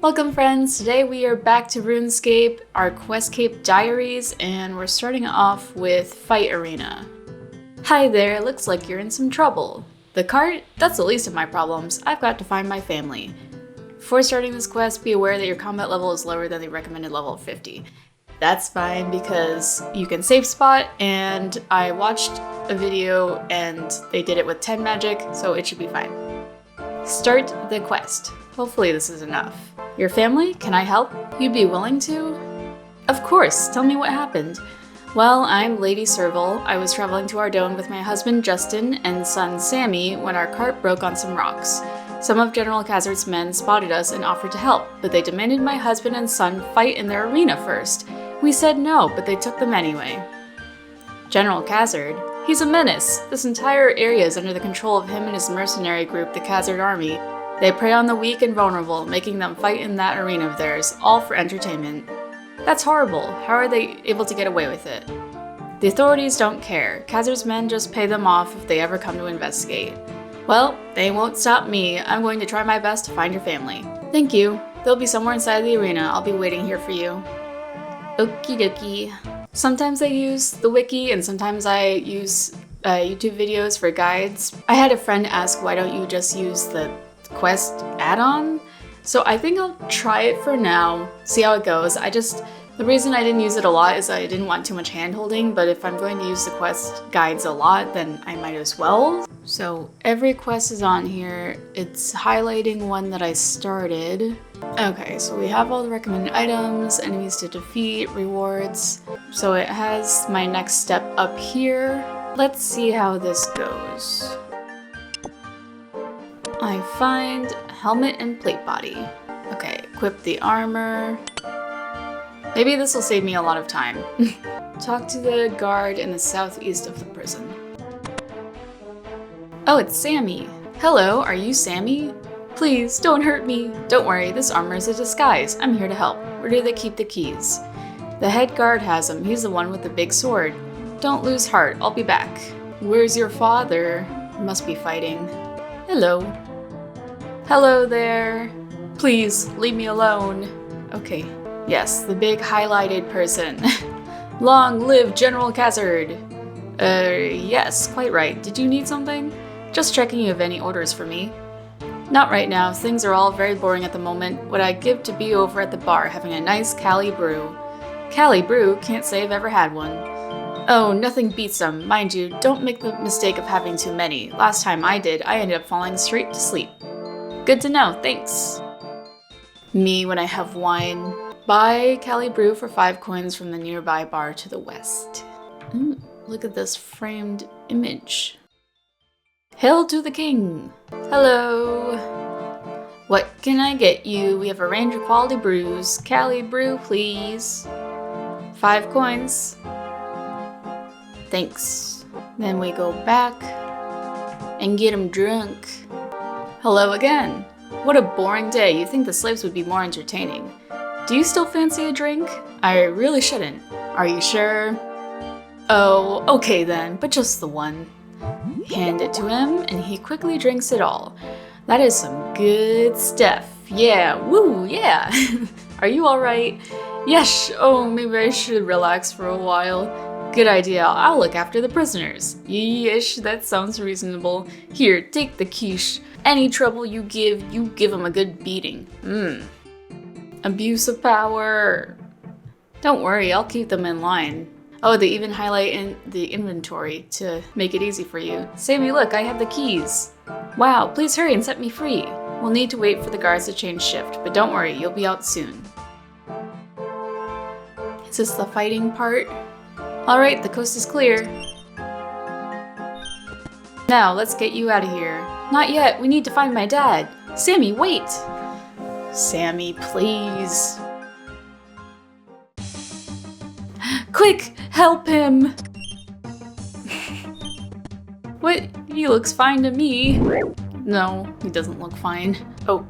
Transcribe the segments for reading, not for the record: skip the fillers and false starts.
Welcome friends, today we are back to RuneScape, our Questcape Diaries, and we're starting off with Fight Arena. Hi there, looks like you're in some trouble. The cart? That's the least of my problems, I've got to find my family. Before starting this quest, be aware that your combat level is lower than the recommended level of 50. That's fine because you can save spot, and I watched a video and they did it with 10 magic, so it should be fine. Start the quest. Hopefully this is enough. Your family? Can I help? You'd be willing to? Of course, tell me what happened. Well, I'm Lady Serval. I was traveling to Ardone with my husband Justin and son Sammy when our cart broke on some rocks. Some of General Khazard's men spotted us and offered to help, but they demanded my husband and son fight in their arena first. We said no, but they took them anyway. General Khazard? He's a menace. This entire area is under the control of him and his mercenary group, the Khazard Army. They prey on the weak and vulnerable, making them fight in that arena of theirs, all for entertainment. That's horrible. How are they able to get away with it? The authorities don't care. Khazard's men just pay them off if they ever come to investigate. Well, they won't stop me. I'm going to try my best to find your family. Thank you. They'll be somewhere inside the arena. I'll be waiting here for you. Okie dokie. Sometimes I use the wiki and sometimes I use YouTube videos for guides. I had a friend ask, why don't you just use the quest add-on? So I think I'll try it for now, see how it goes. The reason I didn't use it a lot is I didn't want too much hand-holding, but if I'm going to use the quest guides a lot, then I might as well. So every quest is on here. It's highlighting one that I started. Okay, so we have all the recommended items, enemies to defeat, rewards. So it has my next step up here. Let's see how this goes. I find helmet and plate body. Okay, equip the armor. Maybe this will save me a lot of time. Talk to the guard in the southeast of the prison. Oh, it's Sammy. Hello, are you Sammy? Please, don't hurt me. Don't worry, this armor is a disguise. I'm here to help. Where do they keep the keys? The head guard has them. He's the one with the big sword. Don't lose heart. I'll be back. Where's your father? Must be fighting. Hello. Hello there. Please, leave me alone. Okay. Yes, the big highlighted person. Long live General Khazard. Yes, quite right. Did you need something? Just checking you have any orders for me. Not right now. Things are all very boring at the moment. What I'd give to be over at the bar having a nice Cali brew. Cali brew? Can't say I've ever had one. Oh, nothing beats them. Mind you, don't make the mistake of having too many. Last time I did, I ended up falling straight to sleep. Good to know, thanks. Me when I have wine. Buy Cali brew for 5 coins from the nearby bar to the west. Look at this framed image. Hail to the king! Hello! What can I get you? We have a range of quality brews. Cali brew, please. 5 coins. Thanks. Then we go back and get him drunk. Hello again. What a boring day. You'd think the slaves would be more entertaining. Do you still fancy a drink? I really shouldn't. Are you sure? Oh, okay then, but just the one. Hand it to him, and he quickly drinks it all. That is some good stuff. Yeah, woo, yeah. Are you alright? Yes, oh, maybe I should relax for a while. Good idea, I'll look after the prisoners. Yeesh, that sounds reasonable. Here, take the quiche. Any trouble you give them a good beating. Abuse of power. Don't worry, I'll keep them in line. Oh, they even highlight in the inventory to make it easy for you. Sammy, look, I have the keys. Wow, please hurry and set me free. We'll need to wait for the guards to change shift, but don't worry, you'll be out soon. Is this the fighting part? Alright, the coast is clear. Now, let's get you out of here. Not yet, we need to find my dad. Sammy, wait! Sammy, please. Quick, help him! What? He looks fine to me. No, he doesn't look fine. Oh,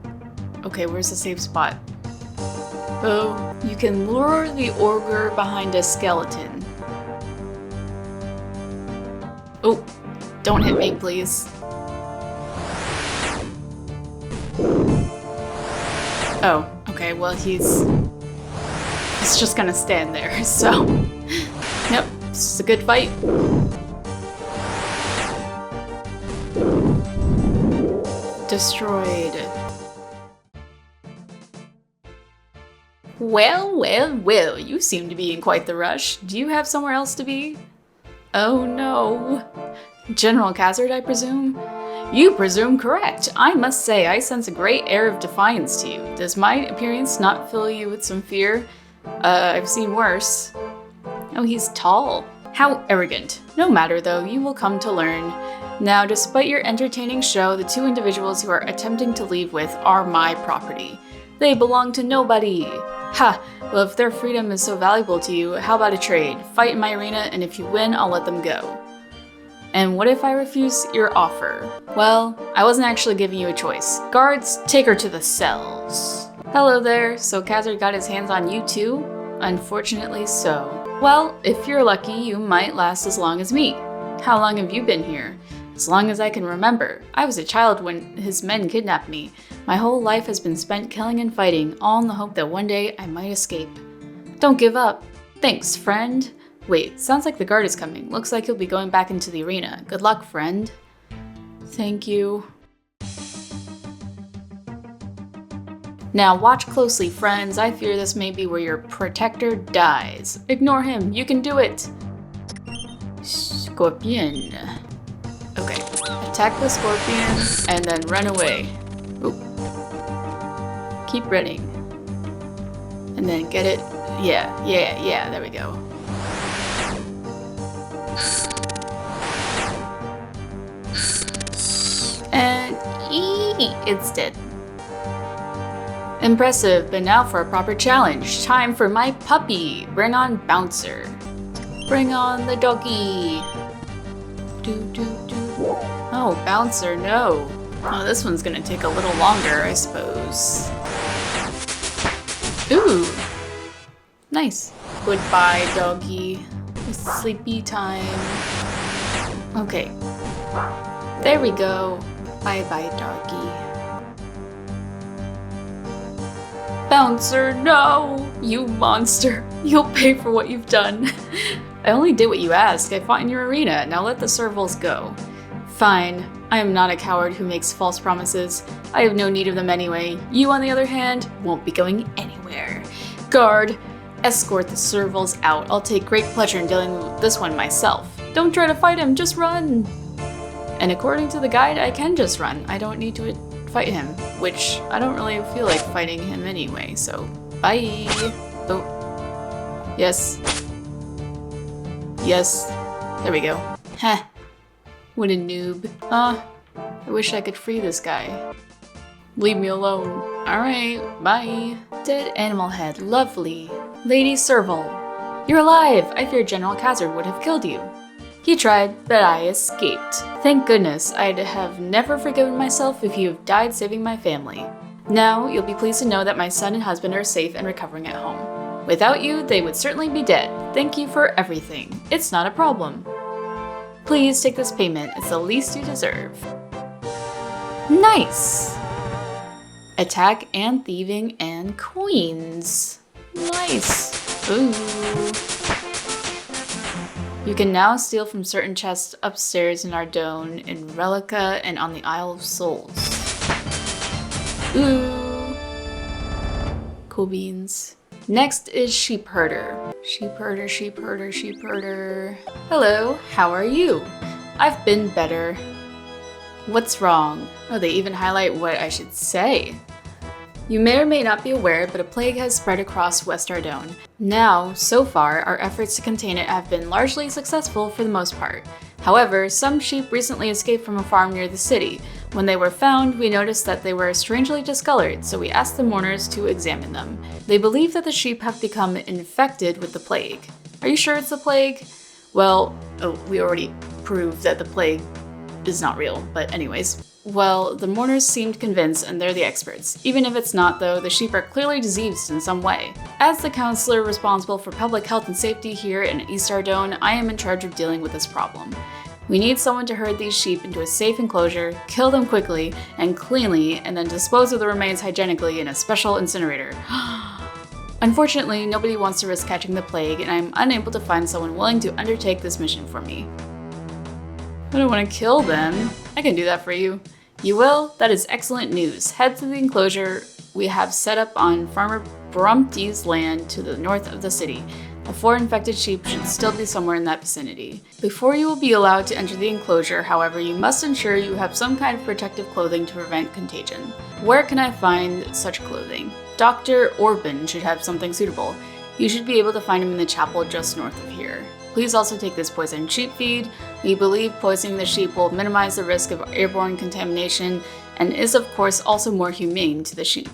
okay, where's the safe spot? Oh, you can lure the ogre behind a skeleton. Oh, don't hit me, please. Oh, okay. Okay, well he's just gonna stand there, so... Yep, this is a good fight. Destroyed. Well, you seem to be in quite the rush. Do you have somewhere else to be? Oh no. General Khazard, I presume? You presume correct. I must say, I sense a great air of defiance to you. Does my appearance not fill you with some fear? I've seen worse. Oh, he's tall. How arrogant. No matter though, you will come to learn. Now, despite your entertaining show, the two individuals you are attempting to leave with are my property. They belong to nobody. Ha! Well, if their freedom is so valuable to you, how about a trade? Fight in my arena, and if you win, I'll let them go. And what if I refuse your offer? Well, I wasn't actually giving you a choice. Guards, take her to the cells. Hello there, so Khazard got his hands on you too? Unfortunately so. Well, if you're lucky, you might last as long as me. How long have you been here? As long as I can remember. I was a child when his men kidnapped me. My whole life has been spent killing and fighting, all in the hope that one day I might escape. Don't give up. Thanks, friend. Wait, sounds like the guard is coming. Looks like he'll be going back into the arena. Good luck, friend. Thank you. Now watch closely, friends. I fear this may be where your protector dies. Ignore him. You can do it. Scorpion. Okay. Attack the scorpion and then run away. Oop. Keep running. And then get it. Yeah, there we go. And it's dead. Impressive, but now for a proper challenge. Time for my puppy. Bring on Bouncer. Bring on the doggy. Oh, Bouncer, no. Oh, this one's gonna take a little longer, I suppose. Ooh. Nice. Goodbye, doggy. It's sleepy time. Okay. There we go. Bye-bye, doggy. Bouncer, no! You monster. You'll pay for what you've done. I only did what you asked. I fought in your arena. Now let the servals go. Fine. I am not a coward who makes false promises. I have no need of them anyway. You, on the other hand, won't be going anywhere. Guard, escort the servals out. I'll take great pleasure in dealing with this one myself. Don't try to fight him, just run! And according to the guide, I can just run. I don't need to fight him, which I don't really feel like fighting him anyway, so bye! Oh. Yes. Yes. There we go. Heh. What a noob. I wish I could free this guy. Leave me alone. Alright, bye. Dead animal head, lovely. Lady Serval, you're alive! I feared General Khazard would have killed you. He tried, but I escaped. Thank goodness, I'd have never forgiven myself if you have died saving my family. Now, you'll be pleased to know that my son and husband are safe and recovering at home. Without you, they would certainly be dead. Thank you for everything. It's not a problem. Please take this payment. It's the least you deserve. Nice! Attack and thieving and coins. Nice. Ooh. You can now steal from certain chests upstairs in Ardone, in Relica, and on the Isle of Souls. Ooh. Cool beans. Next is Sheep Herder. Sheep Herder, Sheep Herder, Sheep Herder. Hello, how are you? I've been better. What's wrong? Oh, they even highlight what I should say. You may or may not be aware, but a plague has spread across West Ardone. Now, so far, our efforts to contain it have been largely successful for the most part. However, some sheep recently escaped from a farm near the city. When they were found, we noticed that they were strangely discolored, so we asked the mourners to examine them. They believe that the sheep have become infected with the plague. Are you sure it's the plague? Well, we already proved that the plague is not real, but anyways. Well, the mourners seemed convinced and they're the experts. Even if it's not though, the sheep are clearly diseased in some way. As the counselor responsible for public health and safety here in East Ardone, I am in charge of dealing with this problem. We need someone to herd these sheep into a safe enclosure, kill them quickly and cleanly, and then dispose of the remains hygienically in a special incinerator. Unfortunately, nobody wants to risk catching the plague, and I am unable to find someone willing to undertake this mission for me. I don't want to kill them. I can do that for you. You will? That is excellent news. Head to the enclosure we have set up on Farmer Brumpty's land to the north of the city. The 4 infected sheep should still be somewhere in that vicinity. Before you will be allowed to enter the enclosure, however, you must ensure you have some kind of protective clothing to prevent contagion. Where can I find such clothing? Dr. Orban should have something suitable. You should be able to find him in the chapel just north of here. Please also take this poisoned sheep feed. We believe poisoning the sheep will minimize the risk of airborne contamination and is of course also more humane to the sheep.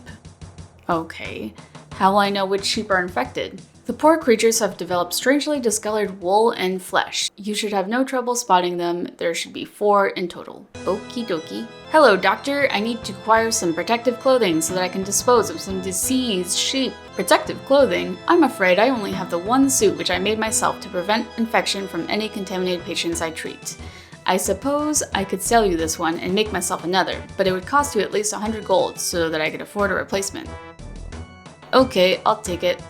Okay, how will I know which sheep are infected? The poor creatures have developed strangely discolored wool and flesh. You should have no trouble spotting them. There should be 4 in total. Okie dokie. Hello, doctor. I need to acquire some protective clothing so that I can dispose of some diseased sheep. Protective clothing? I'm afraid I only have the one suit which I made myself to prevent infection from any contaminated patients I treat. I suppose I could sell you this one and make myself another, but it would cost you at least 100 gold so that I could afford a replacement. Okay, I'll take it.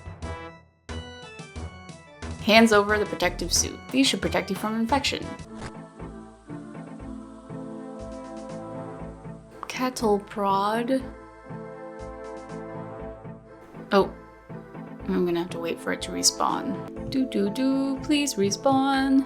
Hands over the protective suit. These should protect you from infection. Cattle prod. Oh, I'm gonna have to wait for it to respawn. Please respawn.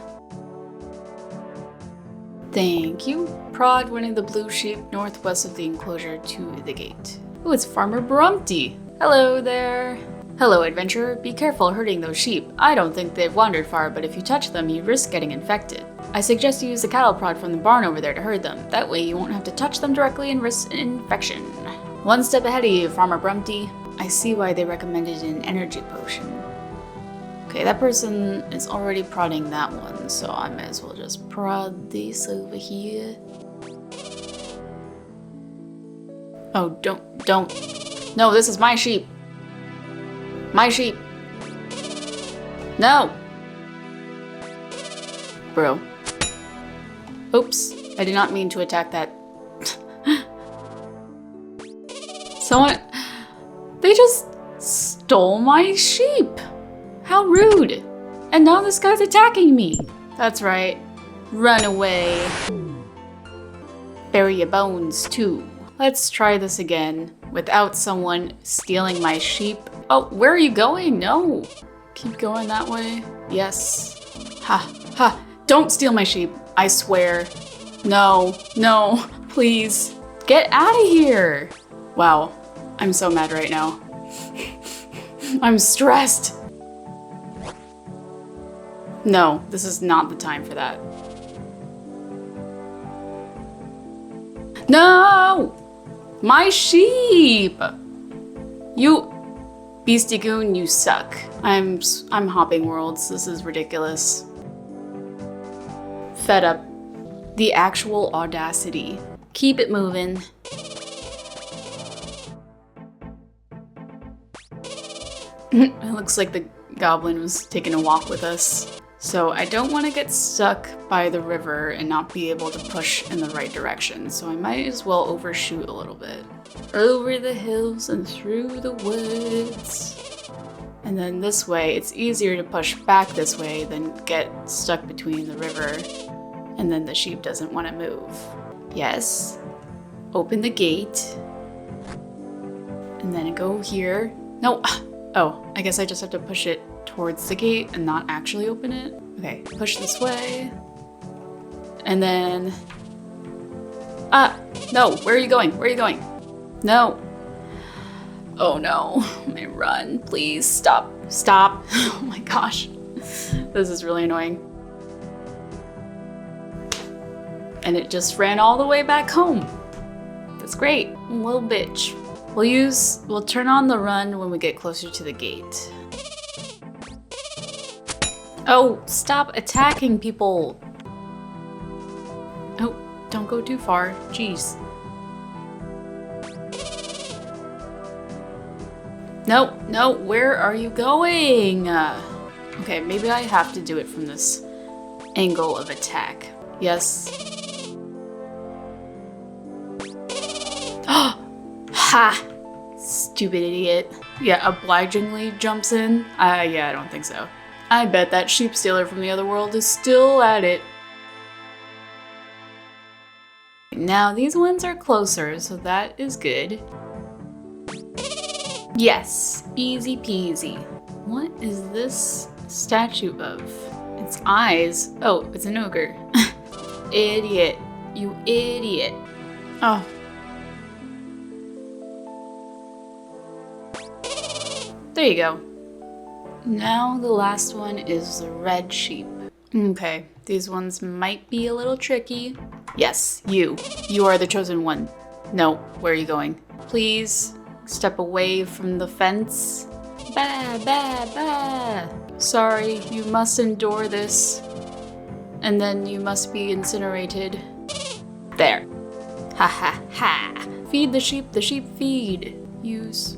Thank you. Prod one of the blue sheep northwest of the enclosure to the gate. Oh, it's Farmer Brumpty. Hello there. Hello, adventurer. Be careful herding those sheep. I don't think they've wandered far, but if you touch them, you risk getting infected. I suggest you use the cattle prod from the barn over there to herd them. That way you won't have to touch them directly and risk infection. One step ahead of you, Farmer Brumpty. I see why they recommended an energy potion. Okay, that person is already prodding that one, so I may as well just prod this over here. Oh, don't. No, this is my sheep. My sheep. No! Bro. Oops, I did not mean to attack that. Someone... They just stole my sheep! How rude! And now this guy's attacking me! That's right. Run away. Bury your bones, too. Let's try this again, without someone stealing my sheep. Oh, where are you going? No! Keep going that way. Yes. Ha! Don't steal my sheep, I swear. No, please. Get out of here! Wow, I'm so mad right now. I'm stressed. No, this is not the time for that. No! My sheep! You... Beastie Goon, you suck. I'm hopping worlds. This is ridiculous. Fed up. The actual audacity. Keep it moving. It looks like the goblin was taking a walk with us. So I don't want to get stuck by the river and not be able to push in the right direction. So I might as well overshoot a little bit. Over the hills and through the woods. And then this way, it's easier to push back this way than get stuck between the river. And then the sheep doesn't want to move. Yes. Open the gate. And then go here. No. Oh, I guess I just have to push it towards the gate and not actually open it. Okay, push this way. And then... no, where are you going? Where are you going? No. Oh no, my run, please stop. Stop. Oh my gosh. This is really annoying. And it just ran all the way back home. That's great. Little bitch. We'll turn on the run when we get closer to the gate. Oh, stop attacking people. Oh, don't go too far. Jeez. No, where are you going? Okay, maybe I have to do it from this angle of attack. Yes. Ha! Stupid idiot. Yeah, obligingly jumps in? Yeah, I don't think so. I bet that sheep stealer from the other world is still at it. Now these ones are closer, so that is good. Yes, easy peasy. What is this statue of? Its eyes. Oh, it's an ogre. Idiot. You idiot. Oh. There you go. Now the last one is the red sheep. Okay, these ones might be a little tricky. Yes, you. You are the chosen one. No, where are you going? Please step away from the fence. Bah, bah, bah. Sorry, you must endure this. And then you must be incinerated. There. Ha ha ha. Feed the sheep feed. Use.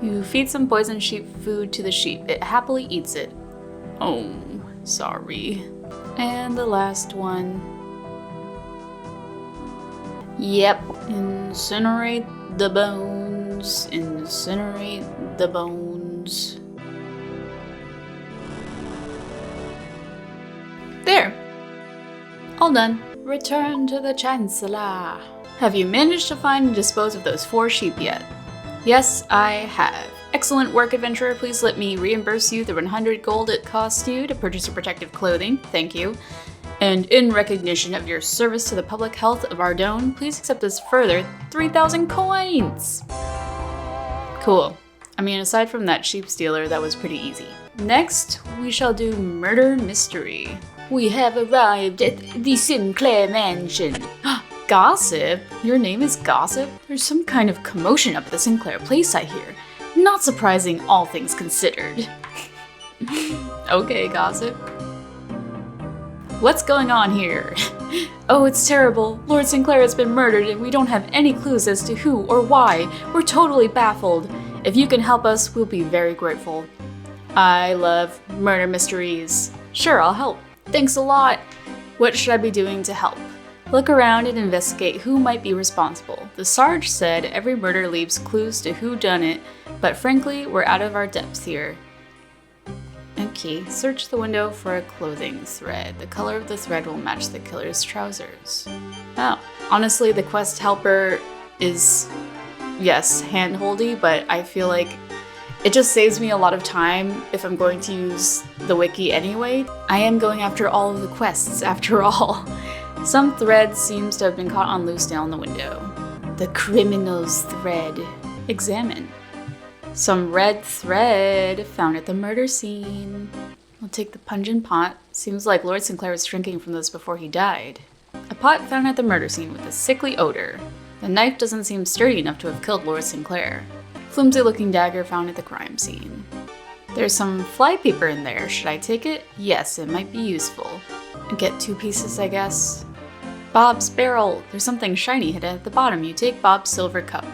You feed some poison sheep food to the sheep. It happily eats it. Oh, sorry. And the last one. Yep. Incinerate the bones. Incinerate the bones. There. All done. Return to the Chancellor. Have you managed to find and dispose of those 4 sheep yet? Yes, I have. Excellent work, adventurer. Please let me reimburse you the 100 gold it cost you to purchase your protective clothing. Thank you. And in recognition of your service to the public health of Ardone, please accept this further 3,000 coins. Cool. I mean, aside from that sheep stealer, that was pretty easy. Next, we shall do Murder Mystery. We have arrived at the Sinclair Mansion. Gossip? Your name is Gossip? There's some kind of commotion up at the Sinclair place, I hear. Not surprising, all things considered. Okay, Gossip. What's going on here? Oh, it's terrible. Lord Sinclair has been murdered and we don't have any clues as to who or why. We're totally baffled. If you can help us, we'll be very grateful. I love murder mysteries. Sure, I'll help. Thanks a lot. What should I be doing to help? Look around and investigate who might be responsible. The Sarge said every murder leaves clues to who done it, but frankly, we're out of our depth here. Okay, search the window for a clothing thread. The color of the thread will match the killer's trousers. Oh, honestly, the quest helper is, yes, hand-holdy, but I feel like it just saves me a lot of time if I'm going to use the wiki anyway. I am going after all of the quests, after all. Some thread seems to have been caught on loose nail in the window. The criminal's thread. Examine. Some red thread found at the murder scene. We'll take the pungent pot. Seems like Lord Sinclair was drinking from this before he died. A pot found at the murder scene with a sickly odor. The knife doesn't seem sturdy enough to have killed Lord Sinclair. Flimsy-looking dagger found at the crime scene. There's some flypaper in there. Should I take it? Yes, it might be useful. Get 2 pieces, I guess. Bob's barrel. There's something shiny hidden at the bottom. You take Bob's silver cup.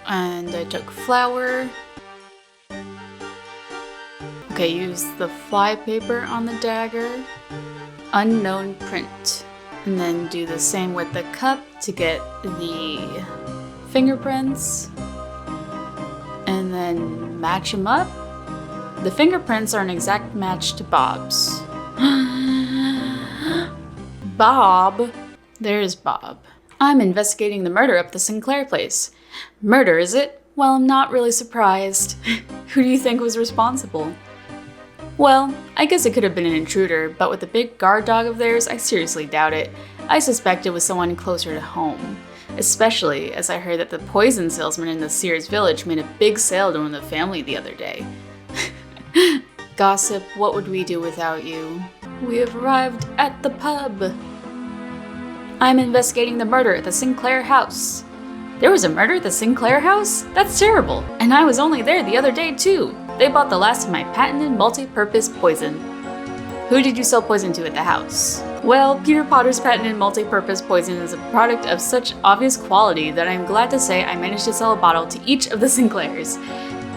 And I took flour. Okay, use the flypaper on the dagger. Unknown print. And then do the same with the cup to get the fingerprints. And then match them up. The fingerprints are an exact match to Bob's. Bob. There's Bob. I'm investigating the murder up the Sinclair place. Murder, is it? Well, I'm not really surprised. Who do you think was responsible? Well, I guess it could have been an intruder, but with the big guard dog of theirs, I seriously doubt it. I suspect it was someone closer to home. Especially as I heard that the poison salesman in the Sears village made a big sale to the family the other day. Gossip, what would we do without you? We have arrived at the pub. I'm investigating the murder at the Sinclair house. There was a murder at the Sinclair house? That's terrible. And I was only there the other day too. They bought the last of my patented multi-purpose poison. Who did you sell poison to at the house? Well, Peter Potter's patented multi-purpose poison is a product of such obvious quality that I'm glad to say I managed to sell a bottle to each of the Sinclairs.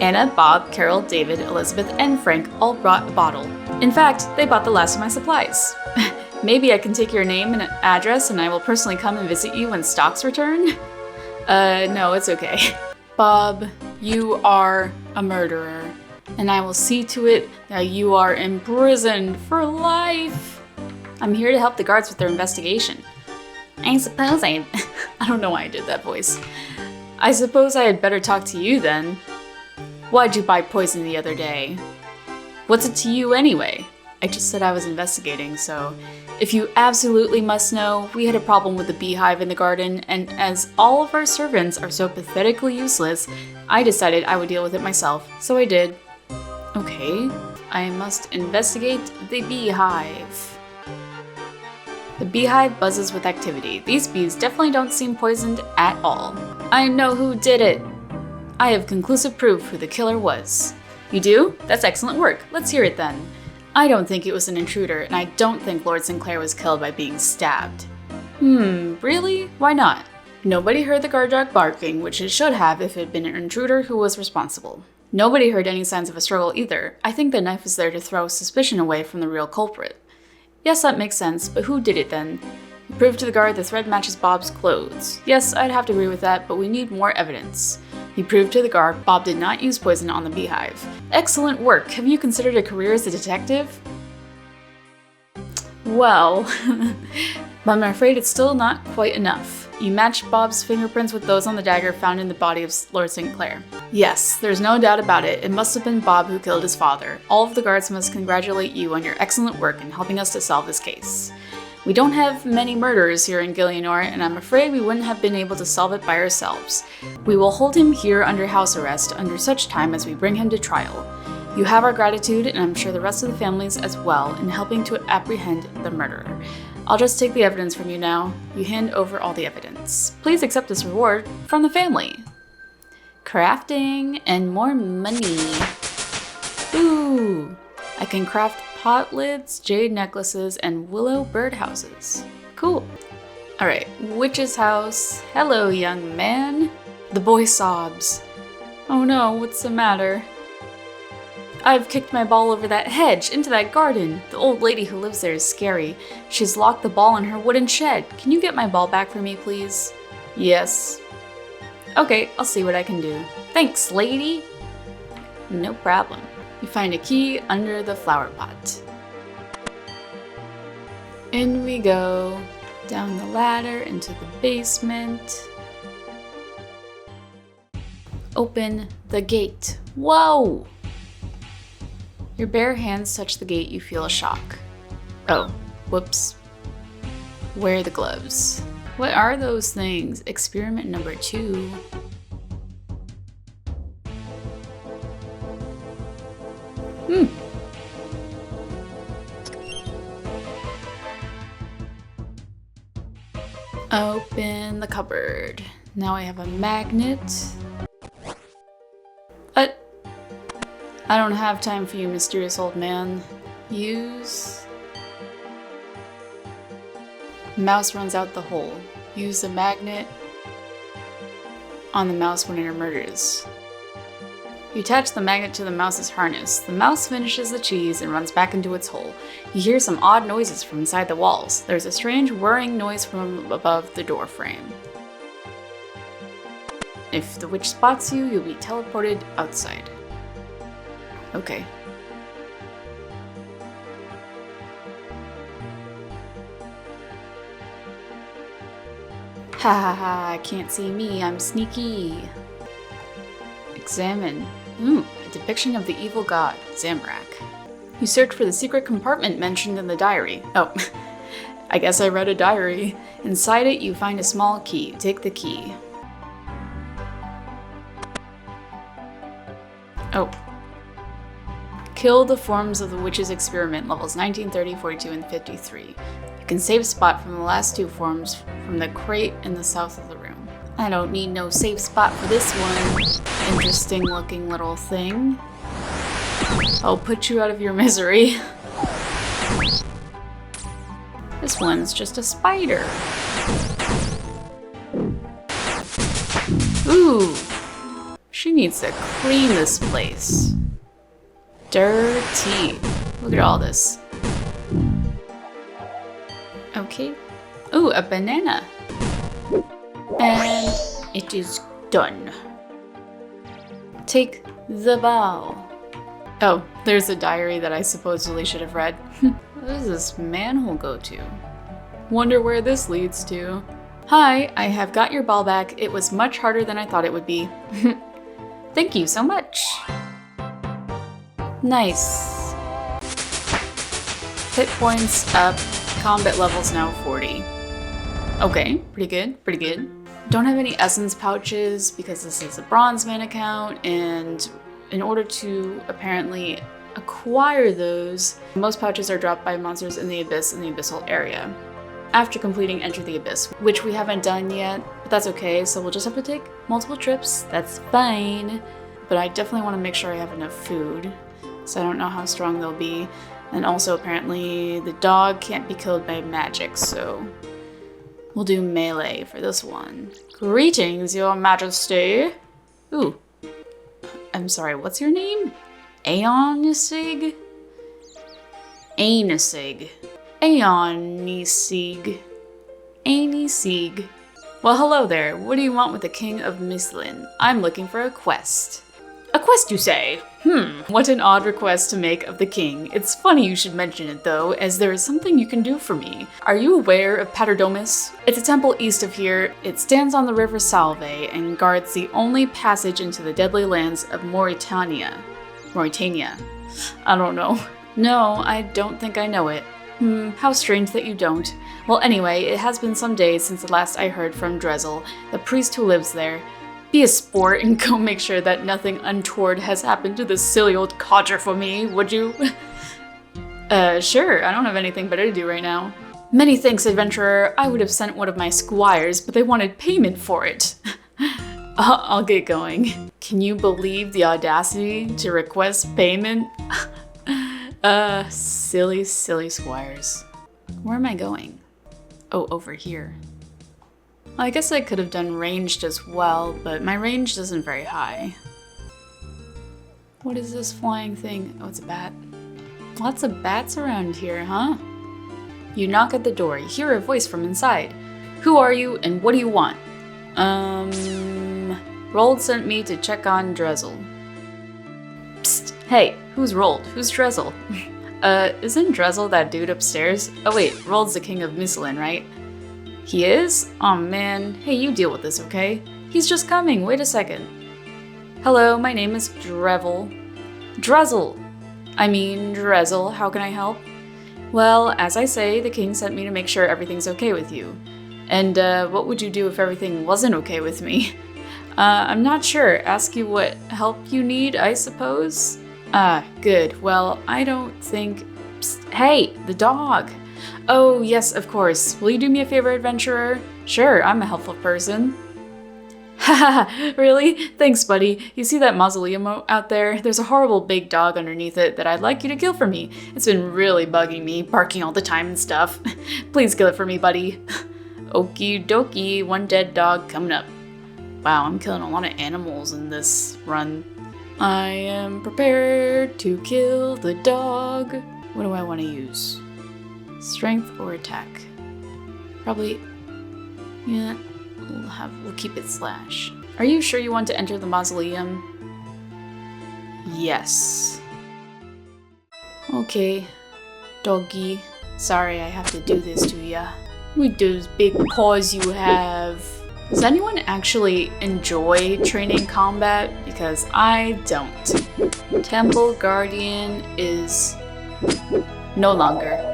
Anna, Bob, Carol, David, Elizabeth, and Frank all brought a bottle. In fact, they bought the last of my supplies. Maybe I can take your name and address and I will personally come and visit you when stocks return? No, it's okay. Bob, you are a murderer, and I will see to it that you are imprisoned for life. I'm here to help the guards with their investigation. I suppose I don't know why I did that voice. I suppose I had better talk to you then. Why'd you buy poison the other day? What's it to you anyway? I just said I was investigating, so if you absolutely must know, we had a problem with the beehive in the garden, and as all of our servants are so pathetically useless, I decided I would deal with it myself, so I did. Okay, I must investigate the beehive. The beehive buzzes with activity. These bees definitely don't seem poisoned at all. I know who did it. I have conclusive proof who the killer was. You do? That's excellent work. Let's hear it then. I don't think it was an intruder, and I don't think Lord Sinclair was killed by being stabbed. Really? Why not? Nobody heard the guard dog barking, which it should have if it had been an intruder who was responsible. Nobody heard any signs of a struggle either. I think the knife was there to throw suspicion away from the real culprit. Yes, that makes sense, but who did it then? You proved to the guard the thread matches Bob's clothes. Yes, I'd have to agree with that, but we need more evidence. He proved to the guard Bob did not use poison on the beehive. Excellent work. Have you considered a career as a detective? Well, but I'm afraid it's still not quite enough. You matched Bob's fingerprints with those on the dagger found in the body of Lord Sinclair. Yes, there's no doubt about it. It must have been Bob who killed his father. All of the guards must congratulate you on your excellent work in helping us to solve this case. We don't have many murderers here in Gillianor, and I'm afraid we wouldn't have been able to solve it by ourselves. We will hold him here under house arrest under such time as we bring him to trial. You have our gratitude, and I'm sure the rest of the families as well, in helping to apprehend the murderer. I'll just take the evidence from you now. You hand over all the evidence. Please accept this reward from the family. Crafting and more money. Ooh, I can craft pot lids, jade necklaces, and willow birdhouses. Cool. Alright, witch's house. Hello, young man. The boy sobs. Oh no, what's the matter? I've kicked my ball over that hedge, into that garden. The old lady who lives there is scary. She's locked the ball in her wooden shed. Can you get my ball back for me, please? Yes. Okay, I'll see what I can do. Thanks, lady. No problem. You find a key under the flower pot. In we go, down the ladder into the basement. Open the gate. Whoa! Your bare hands touch the gate, you feel a shock. Oh, whoops. Wear the gloves. What are those things? Experiment number 2. Open the cupboard. Now I have a magnet. I don't have time for you, mysterious old man. Use... Mouse runs out the hole. Use the magnet on the mouse when it emerges. You attach the magnet to the mouse's harness. The mouse finishes the cheese and runs back into its hole. You hear some odd noises from inside the walls. There's a strange whirring noise from above the door frame. If the witch spots you, you'll be teleported outside. Okay. Ha ha ha, I can't see me, I'm sneaky. Examine. A depiction of the evil god, Zamrak. You search for the secret compartment mentioned in the diary. Oh, I guess I read a diary. Inside it, you find a small key. Take the key. Oh. Kill the forms of the witch's experiment, levels 19, 30, 42, and 53. You can save a spot from the last 2 forms from the crate in the south of the room. I don't need no safe spot for this one. Interesting looking little thing. I'll put you out of your misery. This one's just a spider. Ooh. She needs to clean this place. Dirty. Look at all this. Okay. Ooh, a banana. And it is done. Take the bow. Oh, there's a diary that I supposedly should have read. What does this manhole go to? Wonder where this leads to. Hi, I have got your ball back. It was much harder than I thought it would be. Thank you so much. Nice. Hit points up. Combat levels now 40. Okay, pretty good, pretty good. Don't have any essence pouches because this is a bronze man account, and in order to apparently acquire those, most pouches are dropped by monsters in the abyss in the abyssal area. After completing Enter the Abyss, which we haven't done yet, but that's okay, so we'll just have to take multiple trips, that's fine. But I definitely want to make sure I have enough food, so I don't know how strong they'll be. And also apparently the dog can't be killed by magic, so we'll do melee for this one. Greetings, your majesty! Ooh. I'm sorry, what's your name? Aeonisig? Aenisig. Aeonisig. Aenisig. Well, hello there. What do you want with the King of Mislin? I'm looking for a quest. A quest, you say? What an odd request to make of the king. It's funny you should mention it though, as there is something you can do for me. Are you aware of Paterdomus? It's a temple east of here. It stands on the river Salve and guards the only passage into the deadly lands of Mauritania. I don't know. No, I don't think I know it. How strange that you don't. Well, anyway, it has been some days since the last I heard from Drezel, the priest who lives there. Be a sport and go make sure that nothing untoward has happened to this silly old codger for me, would you? Sure, I don't have anything better to do right now. Many thanks, adventurer. I would have sent one of my squires, but they wanted payment for it. I'll get going. Can you believe the audacity to request payment? Silly squires. Where am I going? Oh, over here. Well, I guess I could have done ranged as well, but my range isn't very high. What is this flying thing? Oh, it's a bat. Lots of bats around here, huh? You knock at the door. You hear a voice from inside. Who are you and what do you want? Rold sent me to check on Drezel. Psst. Hey, who's Rold? Who's Drezel? Isn't Drezel that dude upstairs? Oh wait, Rold's the king of Mislin, right? He is? Aw man. Hey, you deal with this, okay? He's just coming. Wait a second. Hello, my name is Drezel. Drezel! How can I help? Well, as I say, the king sent me to make sure everything's okay with you. And, what would you do if everything wasn't okay with me? I'm not sure. Ask you what help you need, I suppose? Ah, good. Well, I don't think... Psst. Hey, the dog! Oh, yes, of course. Will you do me a favor, adventurer? Sure, I'm a helpful person. Haha, really? Thanks, buddy. You see that mausoleum out there? There's a horrible big dog underneath it that I'd like you to kill for me. It's been really bugging me, barking all the time and stuff. Please kill it for me, buddy. Okie dokie, one dead dog coming up. Wow, I'm killing a lot of animals in this run. I am prepared to kill the dog. What do I want to use? Strength or attack? Probably, yeah, we'll keep it slash. Are you sure you want to enter the mausoleum? Yes. Okay, doggy. Sorry I have to do this to ya. With those big paws you have. Does anyone actually enjoy training combat? Because I don't. Temple Guardian is no longer.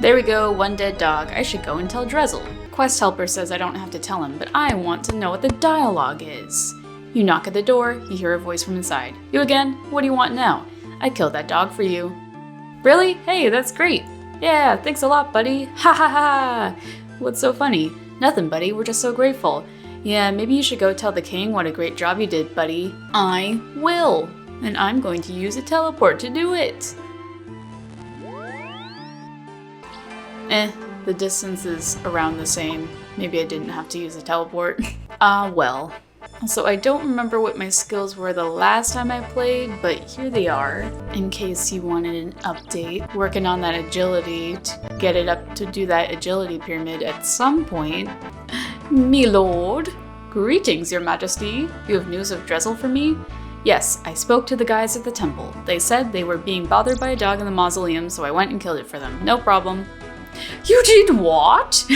There we go, one dead dog. I should go and tell Drezel. Quest helper says I don't have to tell him, but I want to know what the dialogue is. You knock at the door, you hear a voice from inside. You again? What do you want now? I killed that dog for you. Really? Hey, that's great. Yeah, thanks a lot, buddy. Ha ha ha! What's so funny? Nothing, buddy. We're just so grateful. Yeah, maybe you should go tell the king what a great job you did, buddy. I will. And I'm going to use a teleport to do it. The distance is around the same. Maybe I didn't have to use a teleport. Well. So I don't remember what my skills were the last time I played, but here they are, in case you wanted an update. Working on that agility to get it up to do that agility pyramid at some point. Me lord. Greetings, your majesty. You have news of Drizzle for me? Yes, I spoke to the guys at the temple. They said they were being bothered by a dog in the mausoleum, so I went and killed it for them. No problem. You did what?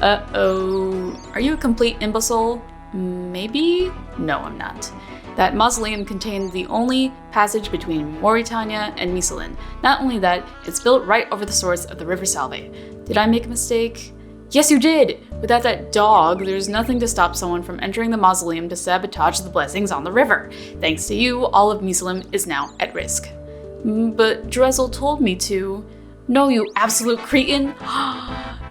Uh-oh. Are you a complete imbecile? Maybe? No, I'm not. That mausoleum contained the only passage between Mauritania and Misolin. Not only that, it's built right over the source of the River Salve. Did I make a mistake? Yes, you did! Without that dog, there's nothing to stop someone from entering the mausoleum to sabotage the blessings on the river. Thanks to you, all of Misolin is now at risk. But Drizzle told me to. No, you absolute cretin!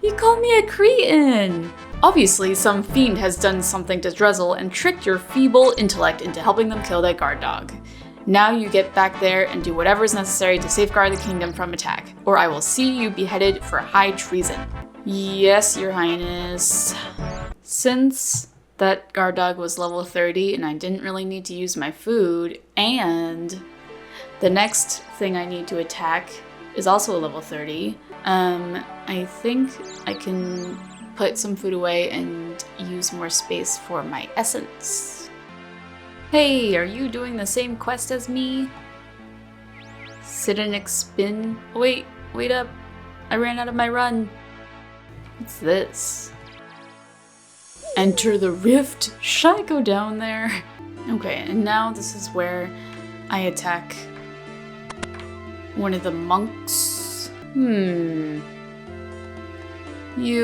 You called me a cretin! Obviously, some fiend has done something to Drizzle and tricked your feeble intellect into helping them kill that guard dog. Now you get back there and do whatever is necessary to safeguard the kingdom from attack, or I will see you beheaded for high treason. Yes, your highness. Since that guard dog was level 30 and I didn't really need to use my food, and the next thing I need to attack is also a level 30, I think I can put some food away and use more space for my essence. Hey, are you doing the same quest as me? Sidonic spin? Wait up. I ran out of my run. What's this? Enter the rift. Should I go down there? Okay, and now this is where I attack one of the monks. You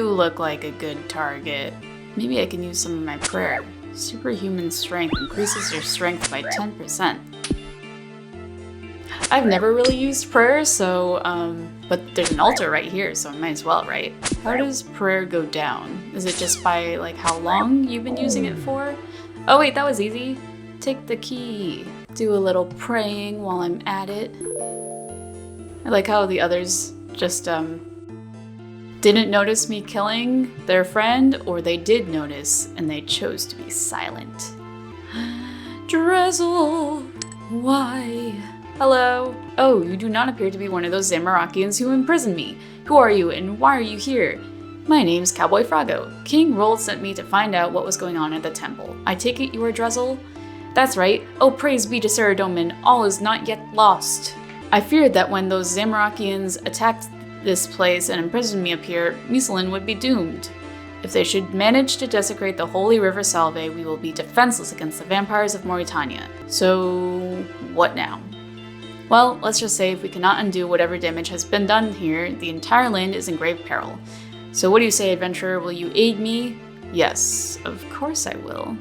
look like a good target. Maybe I can use some of my prayer. Superhuman strength increases your strength by 10%. I've never really used prayer, so, but there's an altar right here, so I might as well, right? How does prayer go down? Is it just by, like, how long you've been using it for? Oh wait, that was easy. Take the key. Do a little praying while I'm at it. I like how the others just, didn't notice me killing their friend, or they did notice and they chose to be silent. Drizzle, why? Hello. Oh, you do not appear to be one of those Zamorakians who imprisoned me. Who are you and why are you here? My name's Cowboy Froggo. King Rold sent me to find out what was going on at the temple. I take it you are Drizzle? That's right. Oh, praise be to Saradomin, all is not yet lost. I feared that when those Zamorakians attacked this place and imprisoned me up here, Misolin would be doomed. If they should manage to desecrate the holy River Salve, we will be defenseless against the vampires of Mauritania. So, what now? Well, let's just say if we cannot undo whatever damage has been done here, the entire land is in grave peril. So what do you say, adventurer? Will you aid me? Yes, of course I will.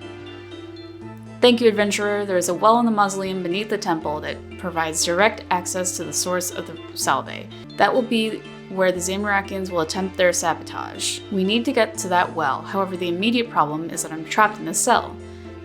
Thank you, adventurer. There is a well in the mausoleum beneath the temple that provides direct access to the source of the Salve. That will be where the Zamorakians will attempt their sabotage. We need to get to that well, however the immediate problem is that I'm trapped in this cell.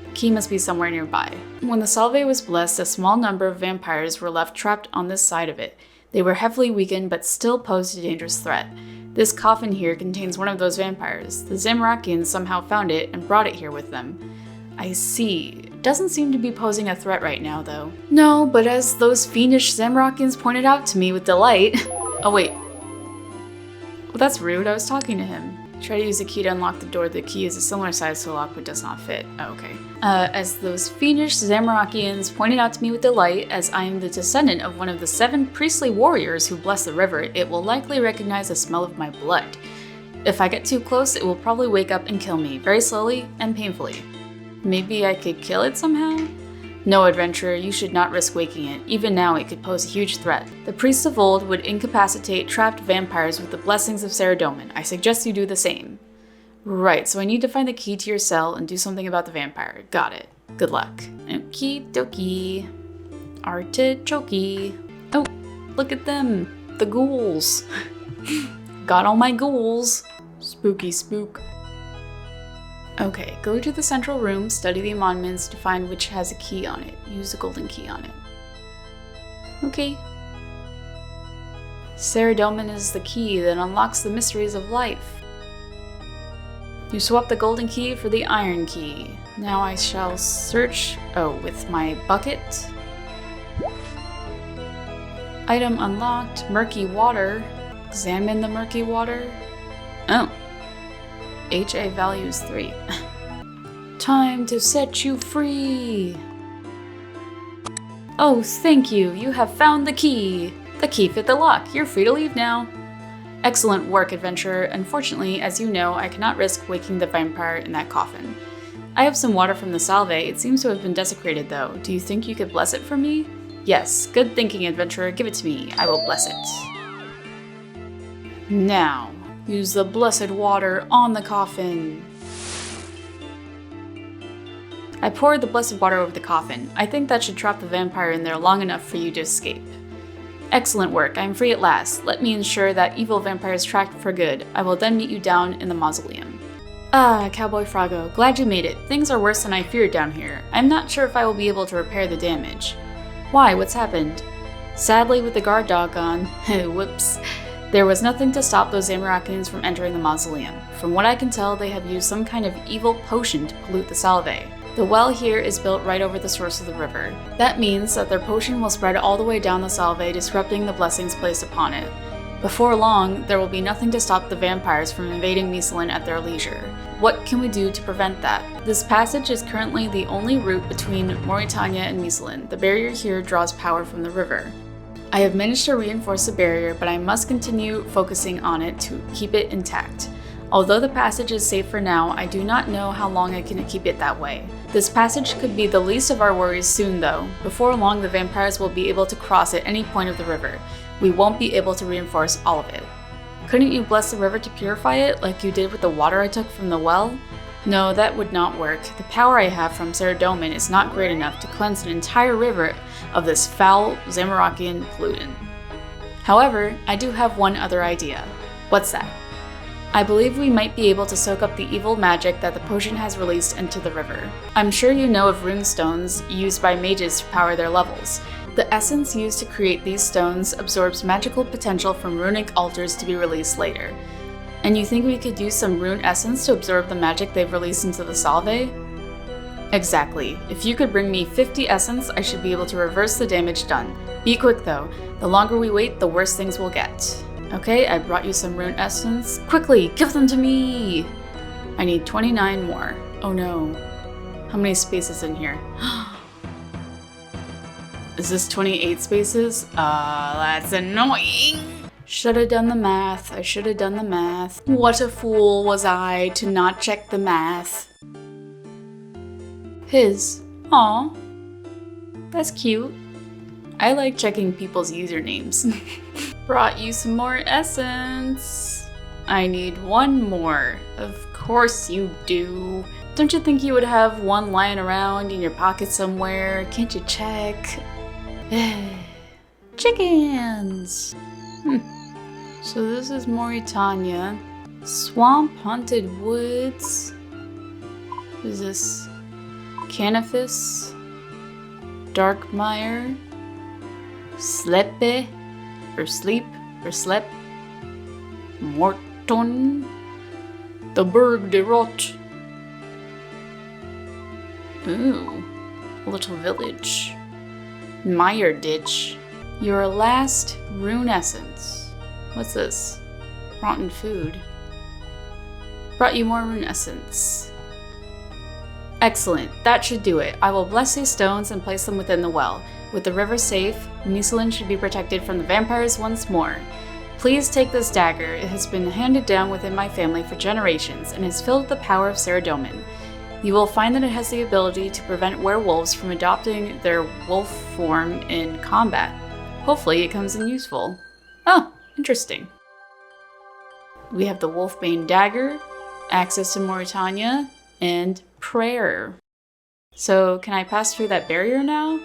The key must be somewhere nearby. When the Salve was blessed, a small number of vampires were left trapped on this side of it. They were heavily weakened but still posed a dangerous threat. This coffin here contains one of those vampires. The Zamorakians somehow found it and brought it here with them. I see. It doesn't seem to be posing a threat right now, though. No, but as those fiendish Zamorakians pointed out to me with delight... Oh wait. Well, that's rude. I was talking to him. Try to use the key to unlock the door. The key is a similar size to the lock but does not fit. Oh, okay. As those fiendish Zamorakians pointed out to me with delight, as I am the descendant of one of the 7 priestly warriors who bless the river, it will likely recognize the smell of my blood. If I get too close, it will probably wake up and kill me, very slowly and painfully. Maybe I could kill it somehow? No, adventurer, you should not risk waking it. Even now, it could pose a huge threat. The priests of old would incapacitate trapped vampires with the blessings of Saradomin. I suggest you do the same. Right, so I need to find the key to your cell and do something about the vampire. Got it. Good luck. Okie dokie. Artichoke. Oh, look at them. The ghouls. Got all my ghouls. Spooky spook. Okay, go to the central room, study the monuments to find which has a key on it. Use the golden key on it. Okay. Saradomin is the key that unlocks the mysteries of life. You swap the golden key for the iron key. Now I shall search, with my bucket. Item unlocked, murky water. Examine the murky water. Oh. HA value is 3. Time to set you free! Oh, thank you! You have found the key! The key fit the lock. You're free to leave now. Excellent work, adventurer. Unfortunately, as you know, I cannot risk waking the vampire in that coffin. I have some water from the salve. It seems to have been desecrated, though. Do you think you could bless it for me? Yes. Good thinking, adventurer. Give it to me. I will bless it. Now, use the blessed water on the coffin. I poured the blessed water over the coffin. I think that should trap the vampire in there long enough for you to escape. Excellent work. I am free at last. Let me ensure that evil vampire is tracked for good. I will then meet you down in the mausoleum. Ah, Cowboy Froggo. Glad you made it. Things are worse than I feared down here. I'm not sure if I will be able to repair the damage. Why? What's happened? Sadly, with the guard dog gone, whoops, there was nothing to stop those Zamorakians from entering the mausoleum. From what I can tell, they have used some kind of evil potion to pollute the salve. The well here is built right over the source of the river. That means that their potion will spread all the way down the salve, disrupting the blessings placed upon it. Before long, there will be nothing to stop the vampires from invading Mislin at their leisure. What can we do to prevent that? This passage is currently the only route between Mauritania and Mislin. The barrier here draws power from the river. I have managed to reinforce the barrier, but I must continue focusing on it to keep it intact. Although the passage is safe for now, I do not know how long I can keep it that way. This passage could be the least of our worries soon, though. Before long, the vampires will be able to cross at any point of the river. We won't be able to reinforce all of it. Couldn't you bless the river to purify it, like you did with the water I took from the well? No, that would not work. The power I have from Saradomin is not great enough to cleanse an entire river of this foul Zamorakian pollutant. However, I do have one other idea. What's that? I believe we might be able to soak up the evil magic that the potion has released into the river. I'm sure you know of rune stones used by mages to power their levels. The essence used to create these stones absorbs magical potential from runic altars to be released later. And you think we could use some rune essence to absorb the magic they've released into the salve? Exactly. If you could bring me 50 essence, I should be able to reverse the damage done. Be quick though. The longer we wait, the worse things will get. Okay, I brought you some rune essence. Quickly, give them to me! I need 29 more. Oh no. How many spaces in here? Is this 28 spaces? That's annoying! Should've done the math. I should've done the math. What a fool was I to not check the math. His. Aw. That's cute. I like checking people's usernames. Brought you some more essence. I need one more. Of course you do. Don't you think you would have one lying around in your pocket somewhere? Can't you check? Chickens! So this is Mauritania. Swamp Haunted Woods. What is this? Canifis. Darkmire. Slepe. Or sleep, or slep. Morton. The Berg de Rot. Ooh, a little village. Mire Ditch. Your last rune essence. What's this? Rotten food. Brought you more rune essence. Excellent, that should do it. I will bless these stones and place them within the well. With the river safe, Mislin should be protected from the vampires once more. Please take this dagger. It has been handed down within my family for generations and is filled with the power of Saradomin. You will find that it has the ability to prevent werewolves from adopting their wolf form in combat. Hopefully it comes in useful. Oh, interesting. We have the Wolfbane dagger, access to Mauritania, and prayer. So can I pass through that barrier now?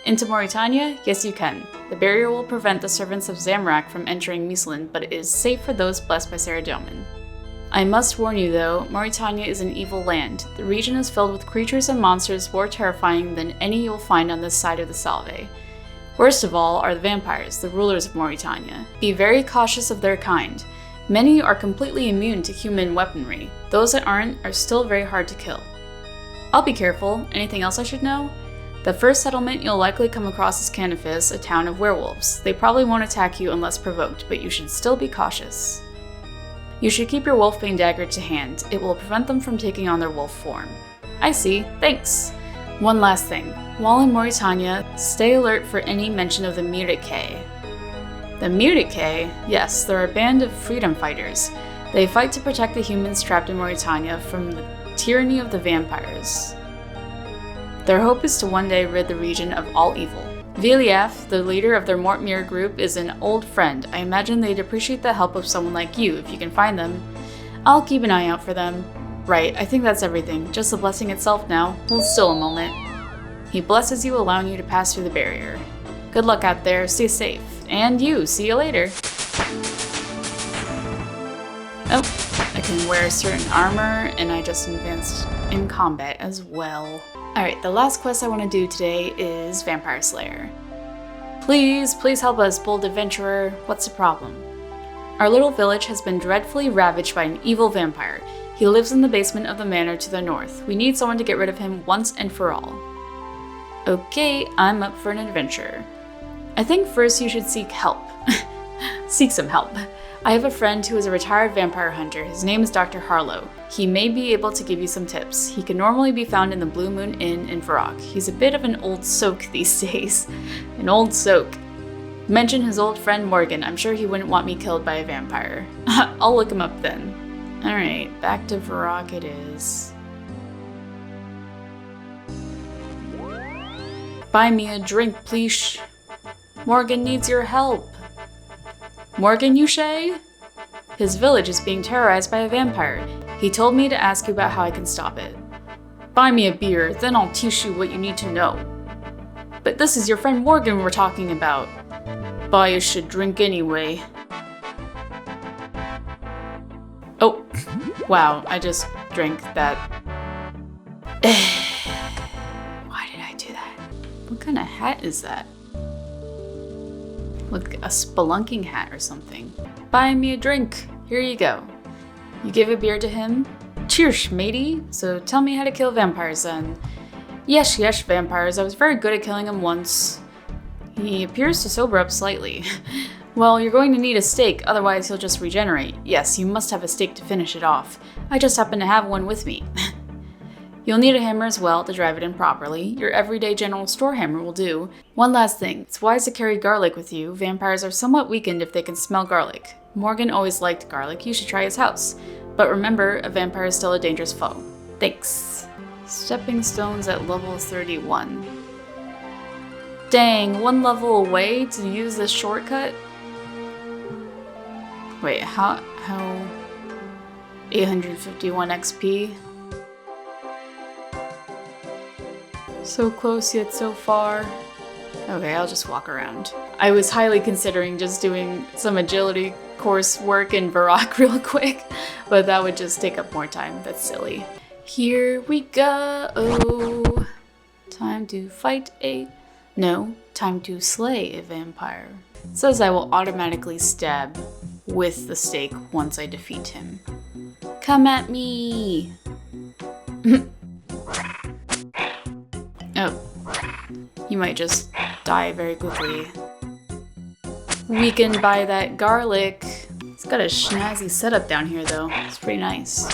Into Mauritania? Yes, you can. The barrier will prevent the servants of Zamorak from entering Mislin, but it is safe for those blessed by Saradomin. I must warn you though, Mauritania is an evil land. The region is filled with creatures and monsters more terrifying than any you'll find on this side of the Salve. Worst of all are the vampires, the rulers of Mauritania. Be very cautious of their kind. Many are completely immune to human weaponry. Those that aren't are still very hard to kill. I'll be careful. Anything else I should know? The first settlement you'll likely come across is Canifis, a town of werewolves. They probably won't attack you unless provoked, but you should still be cautious. You should keep your wolfbane dagger to hand. It will prevent them from taking on their wolf form. I see. Thanks. One last thing. While in Mauritania, stay alert for any mention of the Murique. The Murique? Yes, they're a band of freedom fighters. They fight to protect the humans trapped in Mauritania from the tyranny of the vampires. Their hope is to one day rid the region of all evil. Viliaf, the leader of their Mortmere group, is an old friend. I imagine they'd appreciate the help of someone like you if you can find them. I'll keep an eye out for them. Right, I think that's everything. Just the blessing itself now. Hold still a moment. He blesses you, allowing you to pass through the barrier. Good luck out there, stay safe. And you, see you later. Oh, I can wear certain armor, and I just advanced in combat as well. Alright, the last quest I want to do today is Vampyre Slayer. Please help us, bold adventurer. What's the problem? Our little village has been dreadfully ravaged by an evil vampire. He lives in the basement of the manor to the north. We need someone to get rid of him once and for all. Okay, I'm up for an adventure. I think first you should seek help. Seek some help. I have a friend who is a retired vampire hunter. His name is Dr. Harlow. He may be able to give you some tips. He can normally be found in the Blue Moon Inn in Varrock. He's a bit of an old soak these days. An old soak. Mention his old friend Morgan. I'm sure he wouldn't want me killed by a vampire. I'll look him up then. Alright, back to Varrock it is. Buy me a drink, please. Morgan needs your help. Morgan, you say? His village is being terrorized by a vampire. He told me to ask you about how I can stop it. Buy me a beer, then I'll teach you what you need to know. But this is your friend Morgan we're talking about. Buy us should drink anyway. Oh, wow, I just drank that. Why did I do that? What kind of hat is that? Like a spelunking hat or something. Buy me a drink. Here you go. You give a beer to him. Cheers, matey. So tell me how to kill vampires then. Yes, vampires. I was very good at killing them once. He appears to sober up slightly. Well, you're going to need a stake, otherwise he'll just regenerate. Yes, you must have a stake to finish it off. I just happen to have one with me. You'll need a hammer as well to drive it in properly. Your everyday general store hammer will do. One last thing, it's wise to carry garlic with you. Vampires are somewhat weakened if they can smell garlic. Morgan always liked garlic, you should try his house. But remember, a vampire is still a dangerous foe. Thanks. Stepping stones at level 31. Dang, one level away to use this shortcut? Wait, how 851 XP? So close yet so far. Okay, I'll just walk around. I was highly considering just doing some agility course work in Varrock real quick, but that would just take up more time. That's silly. Here we go. Time to fight time to slay a vampire. It says I will automatically stab with the stake once I defeat him. Come at me! Oh, you might just die very quickly. Weakened by that garlic. It's got a snazzy setup down here though. It's pretty nice.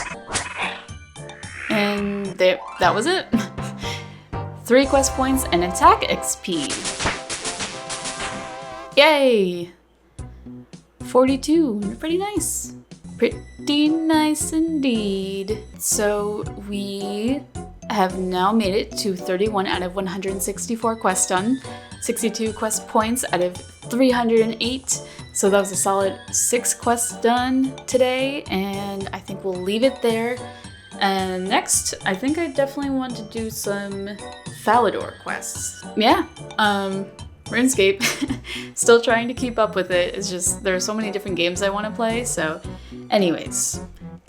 And that was it. 3 quest points and attack XP. Yay! 42, pretty nice. Pretty nice indeed. So we have now made it to 31 out of 164 quests done. 62 quest points out of 308. So that was a solid 6 quests done today, and I think we'll leave it there. And next, I think I definitely want to do some Falador quests. Yeah, RuneScape. Still trying to keep up with it. It's just, there are so many different games I want to play, so anyways.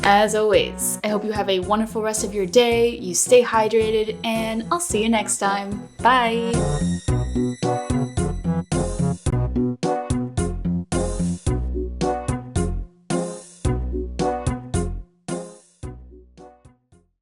As always, I hope you have a wonderful rest of your day, you stay hydrated, and I'll see you next time. Bye!